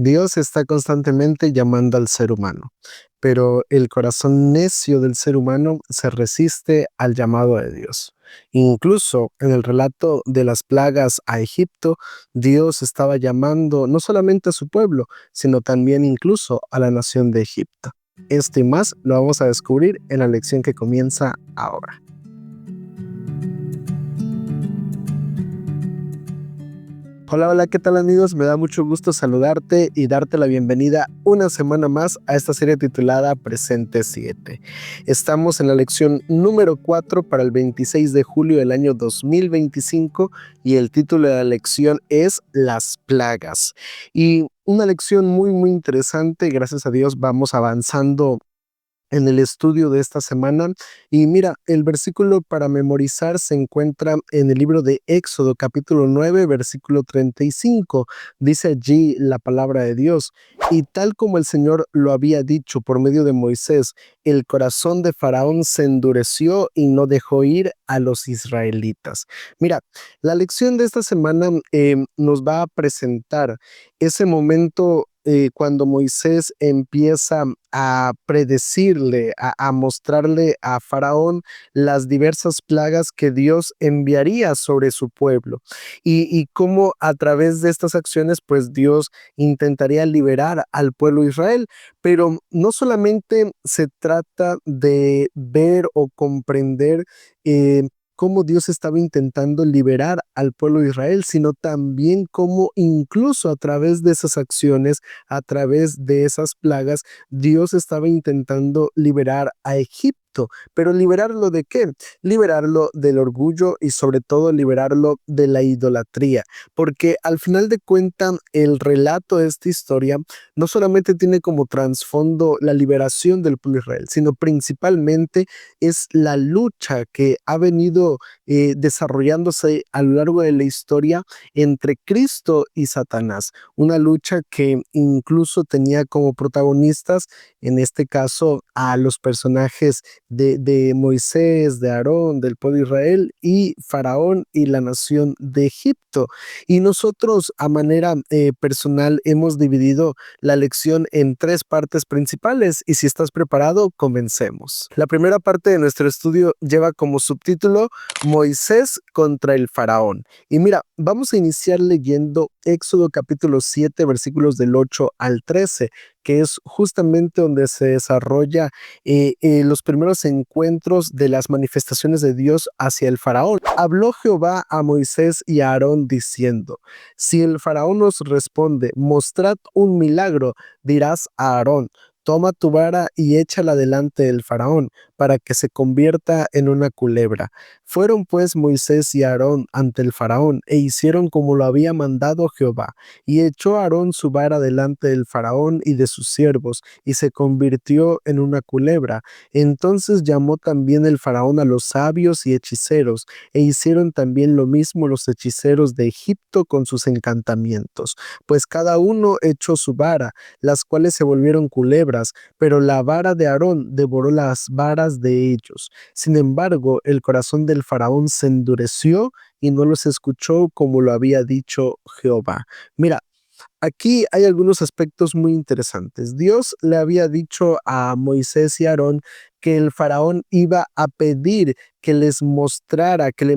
Dios está constantemente llamando al ser humano, pero el corazón necio del ser humano se resiste al llamado de Dios. Incluso en el relato de las plagas a Egipto, Dios estaba llamando no solamente a su pueblo, sino también incluso a la nación de Egipto. Esto y más lo vamos a descubrir en la lección que comienza ahora. Hola, hola, ¿qué tal amigos? Me da mucho gusto saludarte y darte la bienvenida una semana más a esta serie titulada Presente 7. Estamos en la lección número 4 para el 26 de julio del año 2025 y el título de la lección es Las plagas. Y una lección muy interesante, gracias a Dios vamos avanzando en el estudio de esta semana. Y mira, el versículo para memorizar se encuentra en el libro de Éxodo, capítulo 9, versículo 35. Dice allí la palabra de Dios: y tal como el Señor lo había dicho por medio de Moisés, el corazón de Faraón se endureció y no dejó ir a los israelitas. Mira, la lección de esta semana nos va a presentar ese momento cuando Moisés empieza a predecirle, a mostrarle a Faraón las diversas plagas que Dios enviaría sobre su pueblo y cómo a través de estas acciones pues Dios intentaría liberar al pueblo de Israel. Pero no solamente se trata de ver o comprender eh, cómo Dios estaba intentando liberar al pueblo de Israel, sino también cómo incluso a través de esas acciones, a través de esas plagas, Dios estaba intentando liberar a Egipto. Pero liberarlo de qué? Liberarlo del orgullo y sobre todo liberarlo de la idolatría. Porque al final de cuentas, el relato de esta historia no solamente tiene como trasfondo la liberación del pueblo de Israel, sino principalmente es la lucha que ha venido desarrollándose a lo largo de la historia entre Cristo y Satanás. Una lucha que incluso tenía como protagonistas, en este caso, a los personajes de Moisés, de Aarón, del pueblo de Israel y Faraón y la nación de Egipto. Y nosotros a manera personal hemos dividido la lección en tres partes principales y si estás preparado, comencemos. La primera parte de nuestro estudio lleva como subtítulo Moisés contra el Faraón. Y mira, vamos a iniciar leyendo Éxodo capítulo 7, versículos del 8 al 13, que es justamente donde se desarrolla los primeros encuentros de las manifestaciones de Dios hacia el Faraón. Habló Jehová a Moisés y a Aarón diciendo: si el Faraón os responde, mostrad un milagro, dirás a Aarón: toma tu vara y échala delante del Faraón, para que se convierta en una culebra. Fueron pues Moisés y Aarón ante el Faraón, e hicieron como lo había mandado Jehová. Y echó Aarón su vara delante del Faraón y de sus siervos, y se convirtió en una culebra. Entonces llamó también el Faraón a los sabios y hechiceros, e hicieron también lo mismo los hechiceros de Egipto con sus encantamientos. Pues cada uno echó su vara, las cuales se volvieron culebras, pero la vara de Aarón devoró las varas de ellos. Sin embargo, el corazón del Faraón se endureció y no los escuchó como lo había dicho Jehová. Mira, aquí hay algunos aspectos muy interesantes. Dios le había dicho a Moisés y Aarón que el faraón iba a pedir que le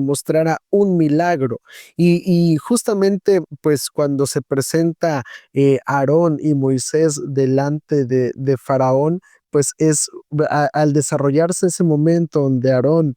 mostrara un milagro. Y justamente, pues cuando se presenta Aarón y Moisés delante de faraón, pues es al desarrollarse ese momento donde Aarón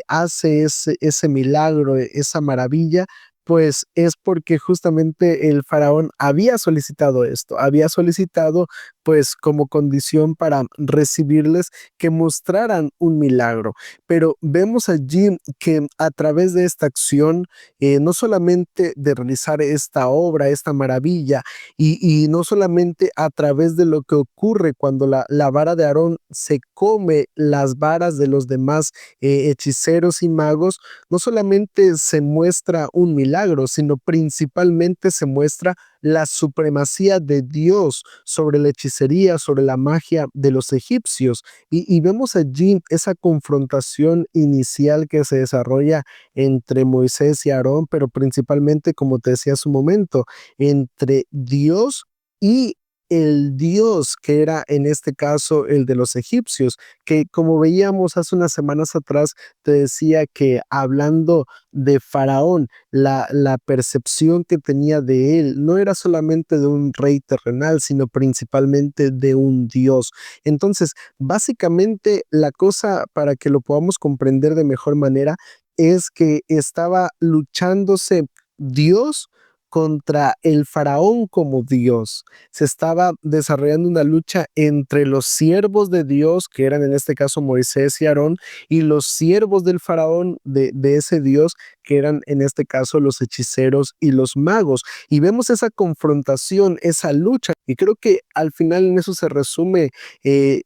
hace ese milagro, esa maravilla, pues es porque justamente el faraón había solicitado esto, había solicitado pues como condición para recibirles que mostraran un milagro. Pero vemos allí que a través de esta acción, no solamente de realizar esta obra, esta maravilla, y no solamente a través de lo que ocurre cuando la vara de Aarón se come las varas de los demás hechiceros y magos, no solamente se muestra un milagro, sino principalmente se muestra la supremacía de Dios sobre la hechicería, sobre la magia de los egipcios. Y vemos allí esa confrontación inicial que se desarrolla entre Moisés y Aarón, pero principalmente, como te decía hace un momento, entre Dios y el dios que era en este caso el de los egipcios, que como veíamos hace unas semanas atrás, te decía que hablando de Faraón, la percepción que tenía de él no era solamente de un rey terrenal, sino principalmente de un dios. Entonces, básicamente la cosa para que lo podamos comprender de mejor manera es que estaba luchándose Dios contra el faraón como Dios. Se estaba desarrollando una lucha entre los siervos de Dios, que eran en este caso Moisés y Aarón, y los siervos del faraón de ese Dios, que eran en este caso los hechiceros y los magos. Y vemos esa confrontación, esa lucha, y creo que al final en eso se resume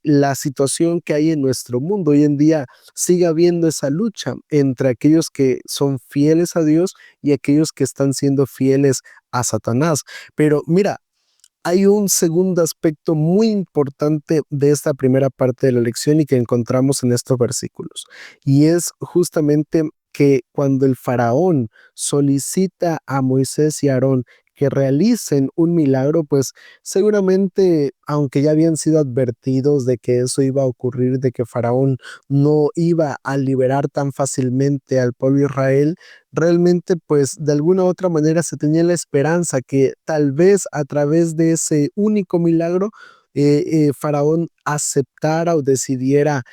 la situación que hay en nuestro mundo. Hoy en día sigue habiendo esa lucha entre aquellos que son fieles a Dios y aquellos que están siendo fieles a Satanás. Pero mira, hay un segundo aspecto muy importante de esta primera parte de la lección y que encontramos en estos versículos. Y es justamente que cuando el faraón solicita a Moisés y Aarón que realicen un milagro, pues seguramente, aunque ya habían sido advertidos de que eso iba a ocurrir, de que Faraón no iba a liberar tan fácilmente al pueblo de Israel, realmente pues de alguna u otra manera se tenía la esperanza que tal vez a través de ese único milagro Faraón aceptara o decidiera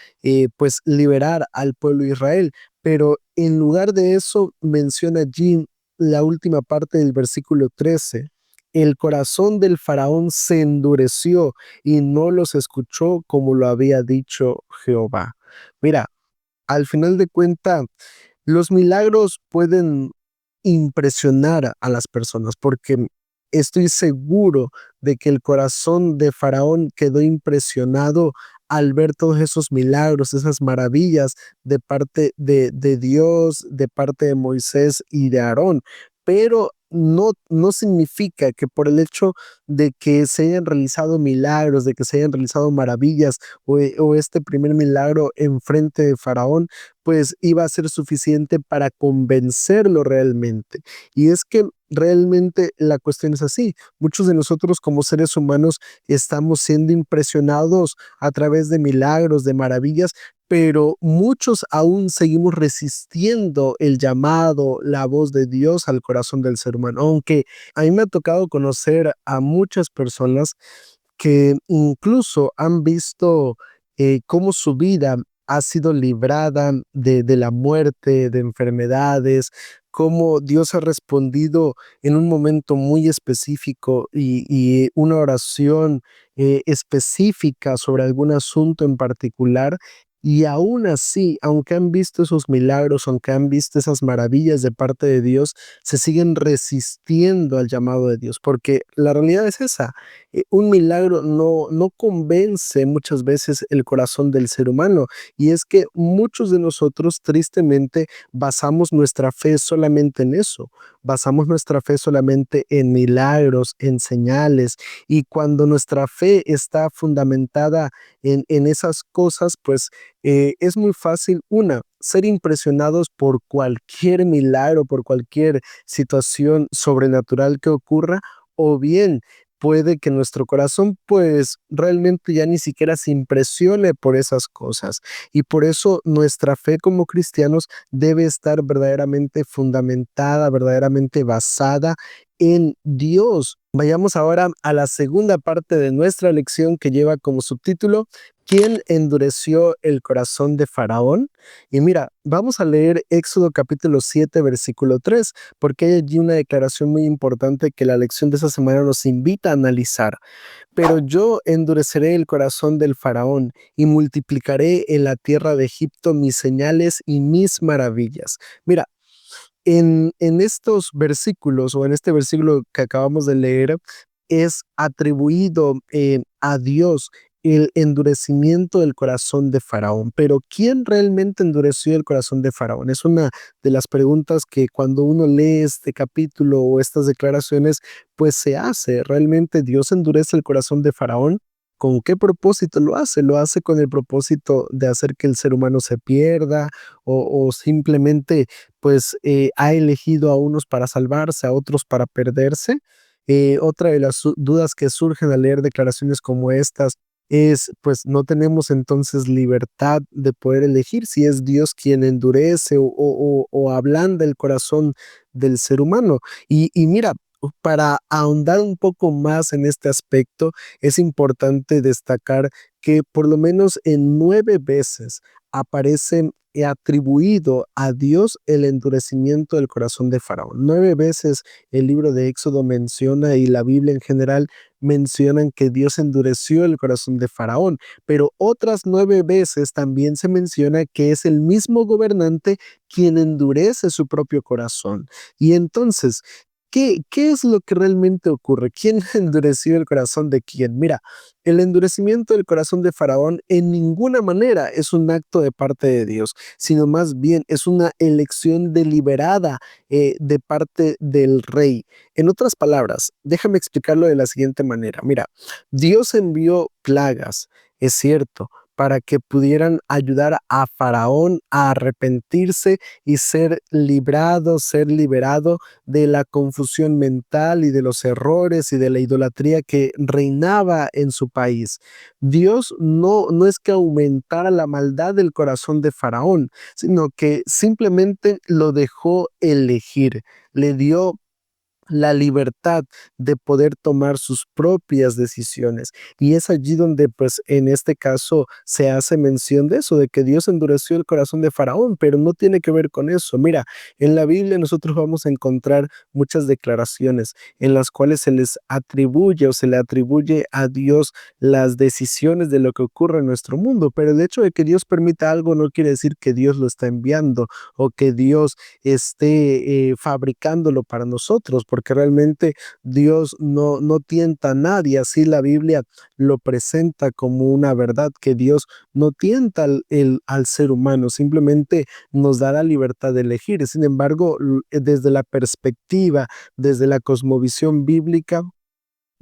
pues liberar al pueblo de Israel. Pero en lugar de eso menciona allí la última parte del versículo 13. El corazón del faraón se endureció y no los escuchó como lo había dicho Jehová. Mira, al final de cuentas, los milagros pueden impresionar a las personas porque estoy seguro de que el corazón de Faraón quedó impresionado al ver todos esos milagros, esas maravillas de parte de Dios, de parte de Moisés y de Aarón. Pero no significa que por el hecho de que se hayan realizado milagros, de que se hayan realizado maravillas o este primer milagro en frente de Faraón, pues iba a ser suficiente para convencerlo realmente. Y es que realmente la cuestión es así. Muchos de nosotros como seres humanos estamos siendo impresionados a través de milagros, de maravillas, pero muchos aún seguimos resistiendo el llamado, la voz de Dios al corazón del ser humano. Aunque a mí me ha tocado conocer a muchas personas que incluso han visto cómo su vida ha sido librada de la muerte, de enfermedades, cómo Dios ha respondido en un momento muy específico y una oración específica sobre algún asunto en particular. Y aún así, aunque han visto esos milagros, aunque han visto esas maravillas de parte de Dios, se siguen resistiendo al llamado de Dios, porque la realidad es esa. Un milagro no convence muchas veces el corazón del ser humano. Y es que muchos de nosotros tristemente basamos nuestra fe solamente en eso, basamos nuestra fe solamente en milagros, en señales. Y cuando nuestra fe está fundamentada en esas cosas, pues es muy fácil, una, ser impresionados por cualquier milagro, por cualquier situación sobrenatural que ocurra, o bien puede que nuestro corazón pues realmente ya ni siquiera se impresione por esas cosas. Y por eso nuestra fe como cristianos debe estar verdaderamente fundamentada, verdaderamente basada en Dios. Vayamos ahora a la segunda parte de nuestra lección que lleva como subtítulo ¿Quién endureció el corazón de Faraón? Y mira, vamos a leer Éxodo capítulo 7, versículo 3, porque hay allí una declaración muy importante que la lección de esta semana nos invita a analizar. Pero yo endureceré el corazón del faraón y multiplicaré en la tierra de Egipto mis señales y mis maravillas. Mira, en estos versículos o en este versículo que acabamos de leer es atribuido a Dios el endurecimiento del corazón de Faraón. Pero ¿quién realmente endureció el corazón de Faraón? Es una de las preguntas que cuando uno lee este capítulo o estas declaraciones, pues se hace. ¿Realmente Dios endurece el corazón de Faraón? ¿Con qué propósito lo hace? ¿Lo hace con el propósito de hacer que el ser humano se pierda o simplemente pues ha elegido a unos para salvarse, a otros para perderse? Otra de las dudas que surgen al leer declaraciones como estas es, pues, no tenemos entonces libertad de poder elegir si es Dios quien endurece o ablanda el corazón del ser humano. Y mira, para ahondar un poco más en este aspecto, es importante destacar que por lo menos en 9 veces aparece atribuido a Dios el endurecimiento del corazón de Faraón. 9 veces el libro de Éxodo menciona, y la Biblia en general mencionan, que Dios endureció el corazón de Faraón, pero otras 9 veces también se menciona que es el mismo gobernante quien endurece su propio corazón. Y entonces, ¿qué es lo que realmente ocurre? ¿Quién endureció el corazón de quién? Mira, el endurecimiento del corazón de Faraón en ninguna manera es un acto de parte de Dios, sino más bien es una elección deliberada de parte del rey. En otras palabras, déjame explicarlo de la siguiente manera. Mira, Dios envió plagas, es cierto, para que pudieran ayudar a Faraón a arrepentirse y ser librado, ser liberado de la confusión mental y de los errores y de la idolatría que reinaba en su país. Dios no es que aumentara la maldad del corazón de Faraón, sino que simplemente lo dejó elegir, le dio la libertad de poder tomar sus propias decisiones. Y es allí donde, pues, en este caso se hace mención de eso, de que Dios endureció el corazón de Faraón, pero no tiene que ver con eso. Mira, en la Biblia nosotros vamos a encontrar muchas declaraciones en las cuales se les atribuye o se le atribuye a Dios las decisiones de lo que ocurre en nuestro mundo, pero el hecho de que Dios permita algo no quiere decir que Dios lo está enviando o que Dios esté fabricándolo para nosotros, porque realmente Dios no tienta a nadie. Así la Biblia lo presenta como una verdad, que Dios no tienta al ser humano, simplemente nos da la libertad de elegir. Sin embargo, desde la perspectiva, desde la cosmovisión bíblica,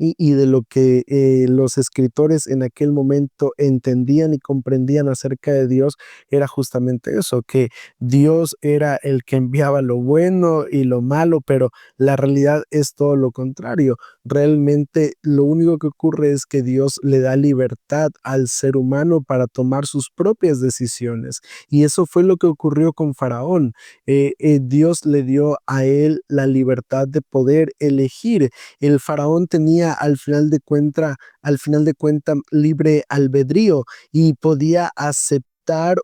y de lo que los escritores en aquel momento entendían y comprendían acerca de Dios, era justamente eso, que Dios era el que enviaba lo bueno y lo malo, pero la realidad es todo lo contrario. Realmente lo único que ocurre es que Dios le da libertad al ser humano para tomar sus propias decisiones. Y eso fue lo que ocurrió con Faraón. Dios le dio a él la libertad de poder elegir. El faraón tenía al final de cuenta libre albedrío y podía aceptar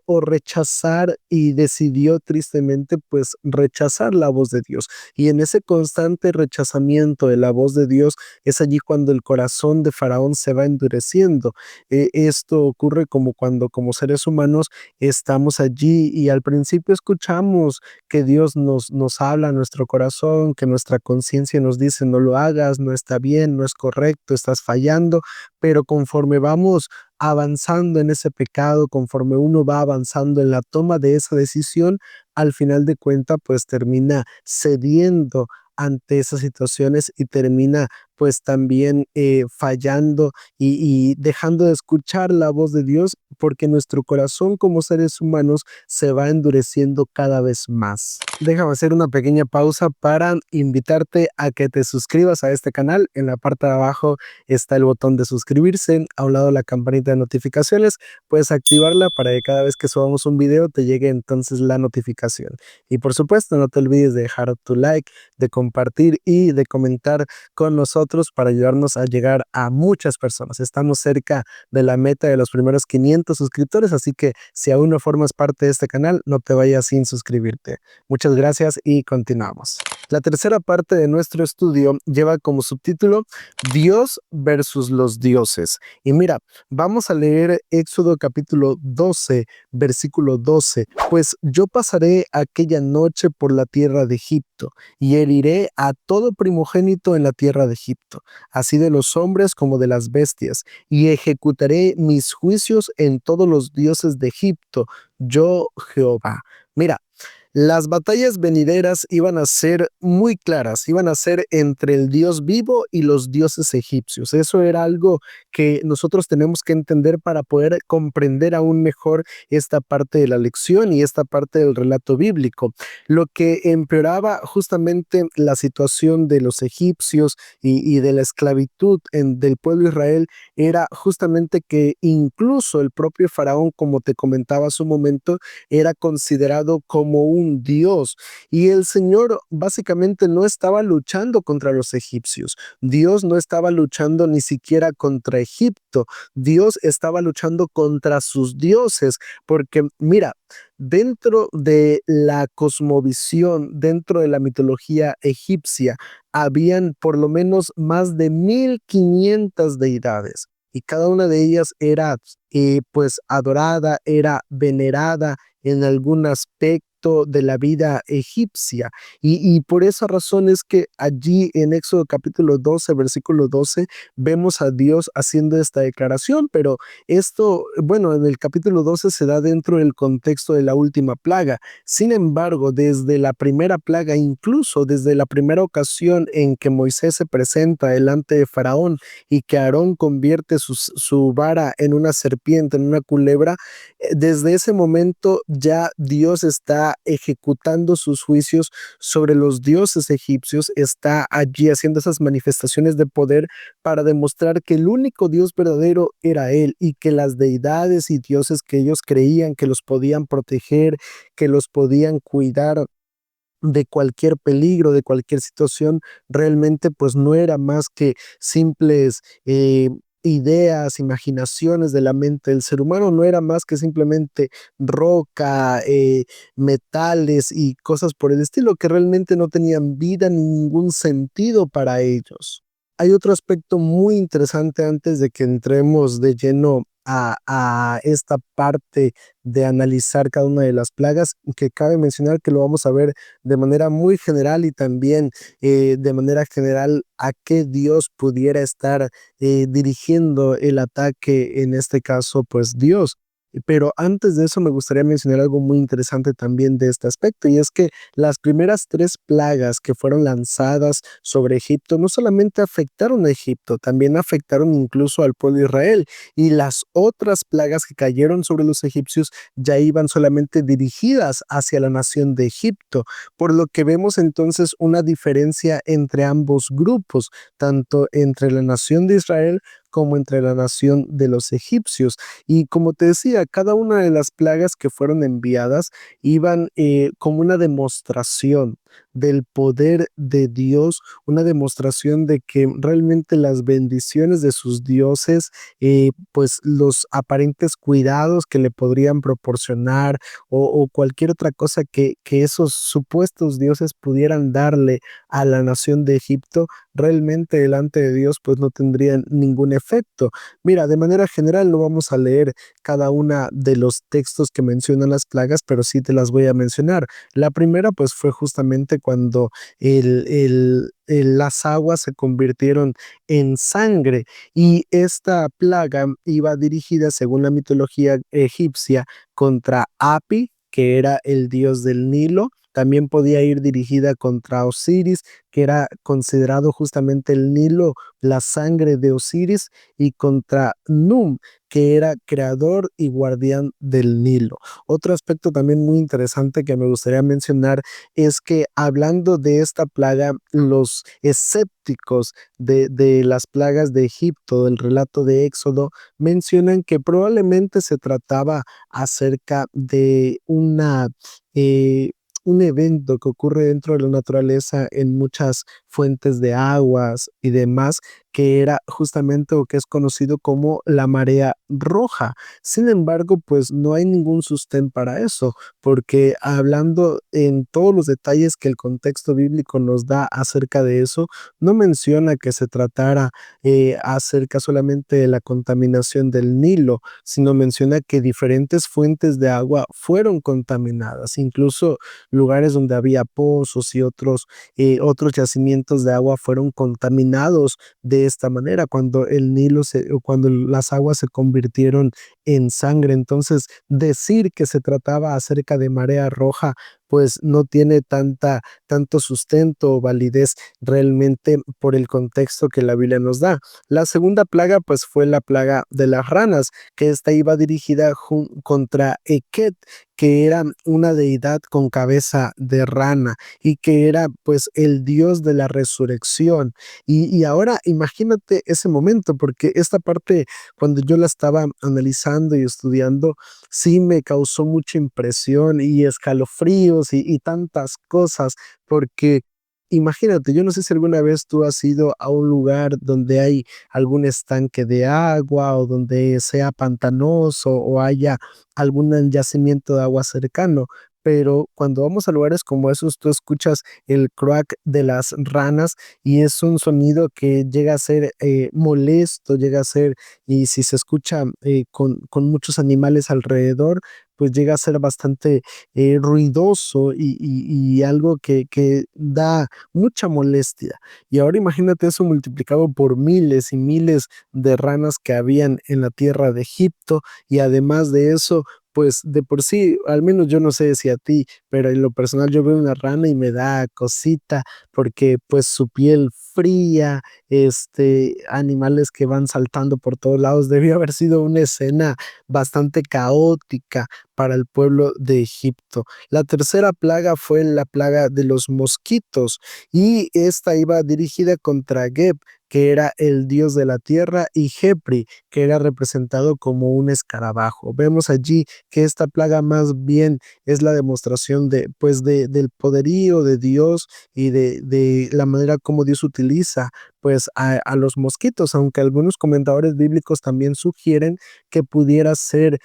o rechazar, y decidió tristemente, pues, rechazar la voz de Dios. Y en ese constante rechazamiento de la voz de Dios es allí cuando el corazón de Faraón se va endureciendo. Esto ocurre como cuando como seres humanos estamos allí y al principio escuchamos que Dios nos habla a nuestro corazón, que nuestra conciencia nos dice: no lo hagas, no está bien, no es correcto, estás fallando, pero conforme vamos avanzando en ese pecado, conforme uno va avanzando en la toma de esa decisión, al final de cuenta, pues termina cediendo ante esas situaciones y termina, pues, también fallando y dejando de escuchar la voz de Dios, porque nuestro corazón como seres humanos se va endureciendo cada vez más. Déjame hacer una pequeña pausa para invitarte a que te suscribas a este canal. En la parte de abajo está el botón de suscribirse, a un lado la campanita de notificaciones, puedes activarla para que cada vez que subamos un video te llegue entonces la notificación. Y por supuesto, no te olvides de dejar tu like, de compartir y de comentar con nosotros para ayudarnos a llegar a muchas personas. Estamos cerca de la meta de los primeros 500 suscriptores, así que si aún no formas parte de este canal, no te vayas sin suscribirte. Muchas gracias y continuamos. La tercera parte de nuestro estudio lleva como subtítulo Dios versus los dioses. Y mira, vamos a leer Éxodo capítulo 12, versículo 12. Pues yo pasaré aquella noche por la tierra de Egipto y heriré a todo primogénito en la tierra de Egipto, así de los hombres como de las bestias, y ejecutaré mis juicios en todos los dioses de Egipto, yo Jehová. Mira, Las batallas venideras iban a ser muy claras, iban a ser entre el Dios vivo y los dioses egipcios. Eso era algo que nosotros tenemos que entender para poder comprender aún mejor esta parte de la lección y esta parte del relato bíblico. Lo que empeoraba justamente la situación de los egipcios y de la esclavitud del pueblo de Israel era justamente que incluso el propio faraón, como te comentaba hace un momento, era considerado como un dios. Y el Señor básicamente no estaba luchando contra los egipcios. Dios no estaba luchando ni siquiera contra Egipto. Dios estaba luchando contra sus dioses. Porque mira, dentro de la cosmovisión, dentro de la mitología egipcia, habían por lo menos más de 1500 deidades. Y cada una de ellas era pues adorada, era venerada en algún aspecto de la vida egipcia. Y por esa razón es que allí en Éxodo capítulo 12, versículo 12, vemos a Dios haciendo esta declaración, pero esto, bueno, en el capítulo 12 se da dentro del contexto de la última plaga. Sin embargo, desde la primera plaga, incluso desde la primera ocasión en que Moisés se presenta delante de Faraón y que Aarón convierte su vara en una serpiente, en una culebra, desde ese momento ya Dios está ejecutando sus juicios sobre los dioses egipcios, está allí haciendo esas manifestaciones de poder para demostrar que el único Dios verdadero era Él y que las deidades y dioses que ellos creían que los podían proteger, que los podían cuidar de cualquier peligro, de cualquier situación, realmente pues no era más que simples ideas, imaginaciones de la mente del ser humano, no era más que simplemente roca, metales y cosas por el estilo que realmente no tenían vida ni ningún sentido para ellos. Hay otro aspecto muy interesante antes de que entremos de lleno a esta parte de analizar cada una de las plagas, que cabe mencionar que lo vamos a ver de manera muy general y también de manera general a qué Dios pudiera estar dirigiendo el ataque, en este caso, pues Dios. Pero antes de eso me gustaría mencionar algo muy interesante también de este aspecto, y es que las primeras tres plagas que fueron lanzadas sobre Egipto no solamente afectaron a Egipto, también afectaron incluso al pueblo de Israel, y las otras plagas que cayeron sobre los egipcios ya iban solamente dirigidas hacia la nación de Egipto, por lo que vemos entonces una diferencia entre ambos grupos, tanto entre la nación de Israel como entre la nación de los egipcios. Y como te decía, cada una de las plagas que fueron enviadas iban como una demostración del poder de Dios, una demostración de que realmente las bendiciones de sus dioses, pues los aparentes cuidados que le podrían proporcionar o cualquier otra cosa que esos supuestos dioses pudieran darle a la nación de Egipto, realmente delante de Dios pues no tendrían ningún efecto. Mira, de manera general no vamos a leer cada una de los textos que mencionan las plagas, pero sí te las voy a mencionar. La primera pues fue justamente cuando las aguas se convirtieron en sangre, y esta plaga iba dirigida, según la mitología egipcia, contra Api, que era el dios del Nilo. También podía ir dirigida contra Osiris, que era considerado justamente el Nilo, la sangre de Osiris, y contra Num, que era creador y guardián del Nilo. Otro aspecto también muy interesante que me gustaría mencionar es que, hablando de esta plaga, los escépticos de las plagas de Egipto, del relato de Éxodo, mencionan que probablemente se trataba acerca de eh, un evento que ocurre dentro de la naturaleza en muchas fuentes de aguas y demás, que era justamente o que es conocido como la marea roja. Sin embargo, pues no hay ningún sostén para eso, porque hablando en todos los detalles que el contexto bíblico nos da acerca de eso, no menciona que se tratara acerca solamente de la contaminación del Nilo, sino menciona que diferentes fuentes de agua fueron contaminadas, incluso lugares donde había pozos y otros yacimientos de agua fueron contaminados de esta manera, cuando el Nilo o cuando las aguas se convirtieron en sangre. Entonces, decir que se trataba acerca de marea roja, pues no tiene tanto sustento o validez realmente por el contexto que la Biblia nos da. La segunda plaga, pues fue la plaga de las ranas, que esta iba dirigida contra Eket, que era una deidad con cabeza de rana y que era pues el dios de la resurrección. Y ahora imagínate ese momento, porque esta parte, cuando yo la estaba analizando y estudiando, sí me causó mucha impresión y escalofríos y tantas cosas, porque imagínate, yo no sé si alguna vez tú has ido a un lugar donde hay algún estanque de agua o donde sea pantanoso o haya algún yacimiento de agua cercano, pero cuando vamos a lugares como esos, tú escuchas el croak de las ranas y es un sonido que llega a ser molesto, llega a ser, y si se escucha con muchos animales alrededor, pues llega a ser bastante ruidoso y algo que da mucha molestia. Y ahora imagínate eso multiplicado por miles y miles de ranas que habían en la tierra de Egipto, y además de eso, pues de por sí, al menos yo no sé si a ti, pero en lo personal yo veo una rana y me da cosita porque pues su piel fría, animales que van saltando por todos lados, debió haber sido una escena bastante caótica para el pueblo de Egipto. La tercera plaga fue la plaga de los mosquitos, y esta iba dirigida contra Geb, que era el dios de la tierra, y Jepri, que era representado como un escarabajo. Vemos allí que esta plaga más bien es la demostración del poderío de Dios y de la manera como Dios utiliza pues a los mosquitos, aunque algunos comentadores bíblicos también sugieren que pudiera ser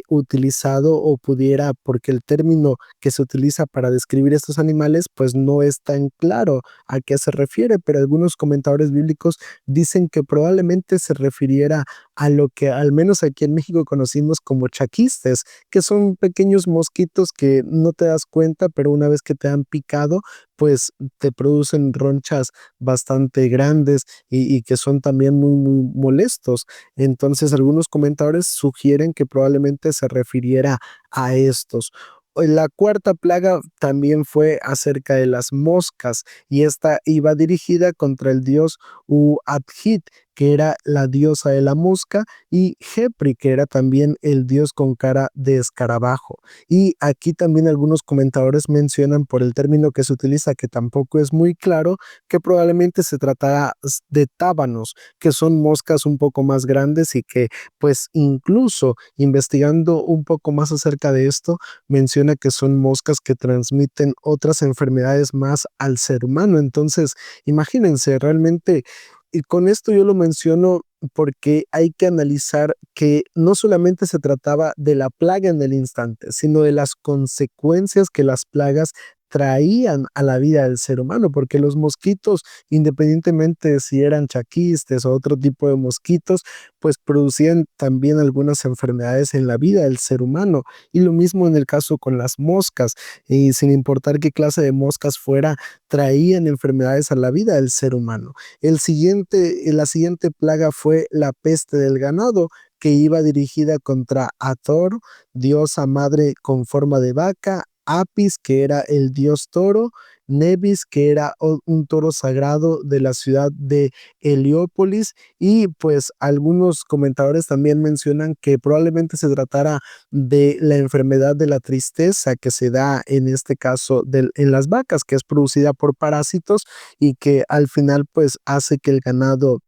utilizado o pudiera, porque el término que se utiliza para describir estos animales pues no es tan claro a qué se refiere, pero algunos comentadores bíblicos dicen que probablemente se refiriera a lo que al menos aquí en México conocimos como chaquistes, que son pequeños mosquitos que no te das cuenta, pero una vez que te han picado, pues te producen ronchas bastante grandes y que son también muy molestos. Entonces, algunos comentadores sugieren que probablemente se refiriera a estos. La cuarta plaga también fue acerca de las moscas, y esta iba dirigida contra el dios Uadhit, que era la diosa de la mosca, y Jepri, que era también el dios con cara de escarabajo. Y aquí también algunos comentadores mencionan por el término que se utiliza, que tampoco es muy claro, que probablemente se tratara de tábanos, que son moscas un poco más grandes y que pues incluso investigando un poco más acerca de esto, menciona que son moscas que transmiten otras enfermedades más al ser humano. Entonces, imagínense, realmente, y con esto yo lo menciono porque hay que analizar que no solamente se trataba de la plaga en el instante, sino de las consecuencias que las plagas traían a la vida del ser humano, porque los mosquitos, independientemente de si eran chaquistes o otro tipo de mosquitos, pues producían también algunas enfermedades en la vida del ser humano. Y lo mismo en el caso con las moscas, y sin importar qué clase de moscas fuera, traían enfermedades a la vida del ser humano. La siguiente plaga fue la peste del ganado, que iba dirigida contra Hathor, diosa madre con forma de vaca, Apis, que era el dios toro, Nebis, que era un toro sagrado de la ciudad de Heliópolis, y pues algunos comentadores también mencionan que probablemente se tratara de la enfermedad de la tristeza que se da en este caso en las vacas, que es producida por parásitos y que al final pues hace que el ganado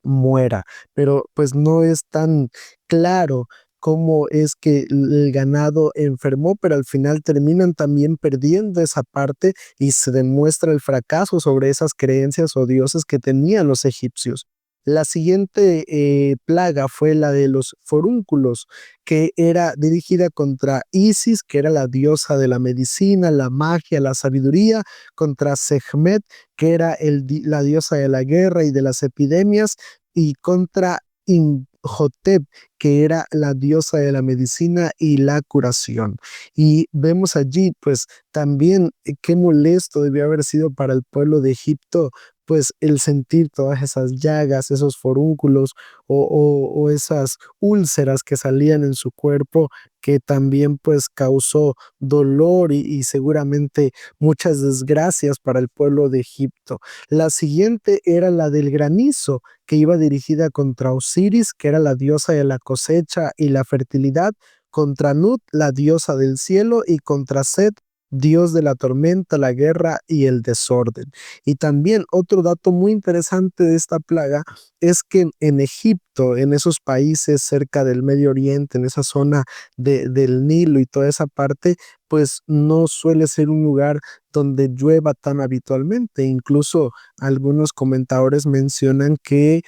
muera, pero pues no es tan claro cómo es que el ganado enfermó, pero al final terminan también perdiendo esa parte y se demuestra el fracaso sobre esas creencias o dioses que tenían los egipcios. La siguiente plaga fue la de los forúnculos, que era dirigida contra Isis, que era la diosa de la medicina, la magia, la sabiduría, contra Sekhmet, que era la diosa de la guerra y de las epidemias, y contra Imhotep, que era la diosa de la medicina y la curación. Y vemos allí, pues también qué molesto debió haber sido para el pueblo de Egipto, pues el sentir todas esas llagas, esos forúnculos o esas úlceras que salían en su cuerpo, que también pues causó dolor y seguramente muchas desgracias para el pueblo de Egipto. La siguiente era la del granizo, que iba dirigida contra Osiris, que era la diosa de la cosecha y la fertilidad, contra Nut, la diosa del cielo, y contra Set, dios de la tormenta, la guerra y el desorden. Y también otro dato muy interesante de esta plaga es que en Egipto, en esos países cerca del Medio Oriente, en esa zona del Nilo y toda esa parte, pues no suele ser un lugar donde llueva tan habitualmente. Incluso algunos comentadores mencionan que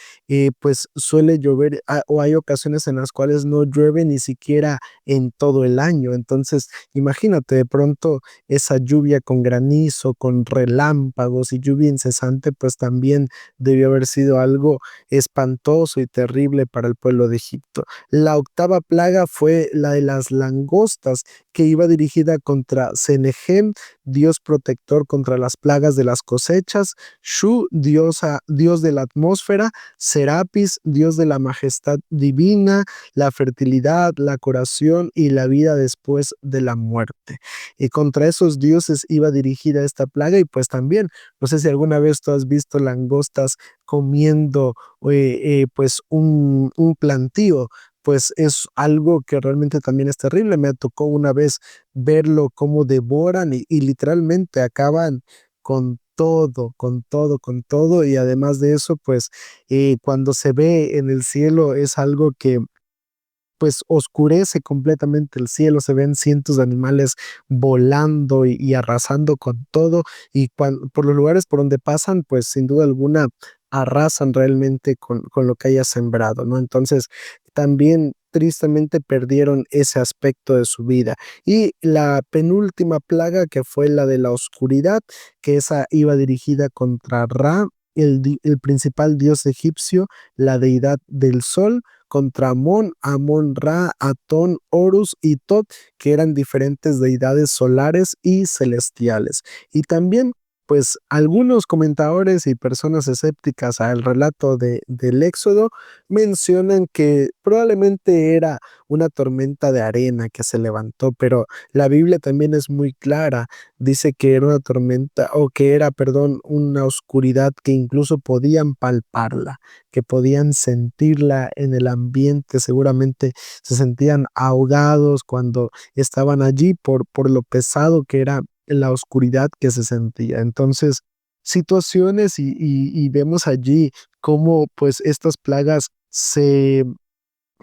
pues suele llover o hay ocasiones en las cuales no llueve ni siquiera en todo el año. Entonces, imagínate de pronto esa lluvia con granizo, con relámpagos y lluvia incesante, pues también debió haber sido algo espantoso y terrible para el pueblo de Egipto. La octava plaga fue la de las langostas, que iba dirigida contra Senejem, dios protector contra las plagas de las cosechas, Shu, dios de la atmósfera, Serapis, dios de la majestad divina, la fertilidad, la curación y la vida después de la muerte. Y contra esos dioses iba dirigida esta plaga y pues también, no sé si alguna vez tú has visto langostas comiendo pues un plantío, pues es algo que realmente también es terrible. Me tocó una vez verlo cómo devoran y literalmente acaban con todo, con todo, con todo. Y además de eso, pues cuando se ve en el cielo es algo que pues oscurece completamente el cielo, se ven cientos de animales volando y arrasando con todo, y por los lugares por donde pasan, pues sin duda alguna arrasan realmente con lo que haya sembrado, ¿no? Entonces, también tristemente perdieron ese aspecto de su vida. Y la penúltima plaga, que fue la de la oscuridad, que esa iba dirigida contra Ra, el principal dios egipcio, la deidad del sol, contra Amón, Amón-Ra, Atón, Horus y Tot, que eran diferentes deidades solares y celestiales. Y también, pues, algunos comentadores y personas escépticas al relato del Éxodo mencionan que probablemente era una tormenta de arena que se levantó, pero la Biblia también es muy clara. Dice que era una tormenta, o que era, perdón, una oscuridad que incluso podían palparla, que podían sentirla en el ambiente, seguramente se sentían ahogados cuando estaban allí por lo pesado que era la oscuridad que se sentía. Entonces, situaciones y vemos allí cómo pues estas plagas se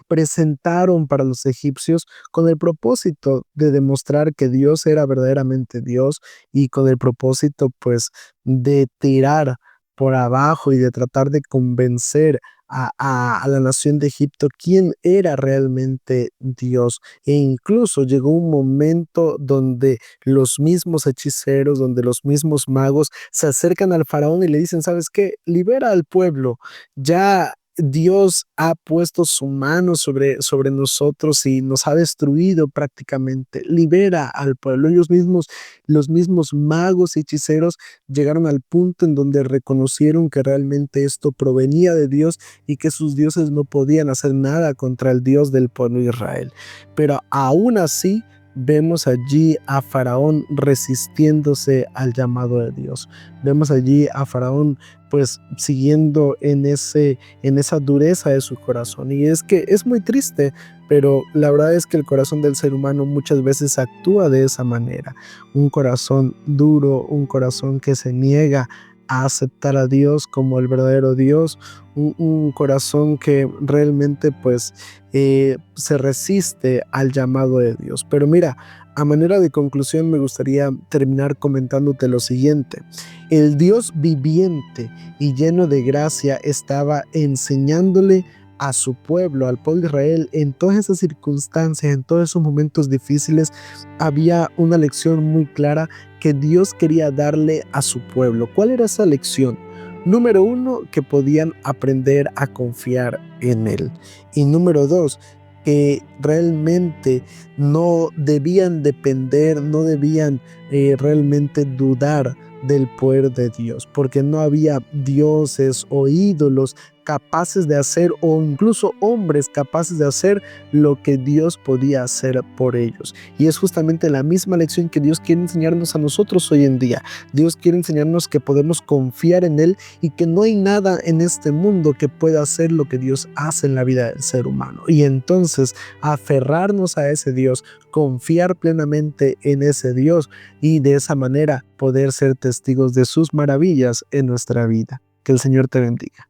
presentaron para los egipcios con el propósito de demostrar que Dios era verdaderamente Dios, y con el propósito pues de tirar por abajo y de tratar de convencer a la nación de Egipto quién era realmente Dios. E incluso llegó un momento donde los mismos hechiceros, donde los mismos magos se acercan al faraón y le dicen, ¿sabes qué? Libera al pueblo, ya Dios ha puesto su mano sobre nosotros y nos ha destruido prácticamente. Libera al pueblo. Ellos mismos, los mismos magos y hechiceros, llegaron al punto en donde reconocieron que realmente esto provenía de Dios y que sus dioses no podían hacer nada contra el Dios del pueblo de Israel. Pero aún así, vemos allí a Faraón resistiéndose al llamado de Dios. Vemos allí a Faraón pues siguiendo en esa dureza de su corazón. Y es que es muy triste, pero la verdad es que el corazón del ser humano muchas veces actúa de esa manera. Un corazón duro, un corazón que se niega a aceptar a Dios como el verdadero Dios, un corazón que realmente pues se resiste al llamado de Dios. Pero mira, a manera de conclusión me gustaría terminar comentándote lo siguiente. El Dios viviente y lleno de gracia estaba enseñándole a su pueblo, al pueblo de Israel, en todas esas circunstancias, en todos esos momentos difíciles, había una lección muy clara que Dios quería darle a su pueblo. ¿Cuál era esa lección? Número uno, que podían aprender a confiar en Él. Y número dos, que realmente no debían depender, no debían realmente dudar del poder de Dios, porque no había dioses o ídolos capaces de hacer, o incluso hombres capaces de hacer lo que Dios podía hacer por ellos. Y es justamente la misma lección que Dios quiere enseñarnos a nosotros hoy en día. Dios quiere enseñarnos que podemos confiar en Él y que no hay nada en este mundo que pueda hacer lo que Dios hace en la vida del ser humano. Y entonces aferrarnos a ese Dios, confiar plenamente en ese Dios y de esa manera poder ser testigos de sus maravillas en nuestra vida. Que el Señor te bendiga.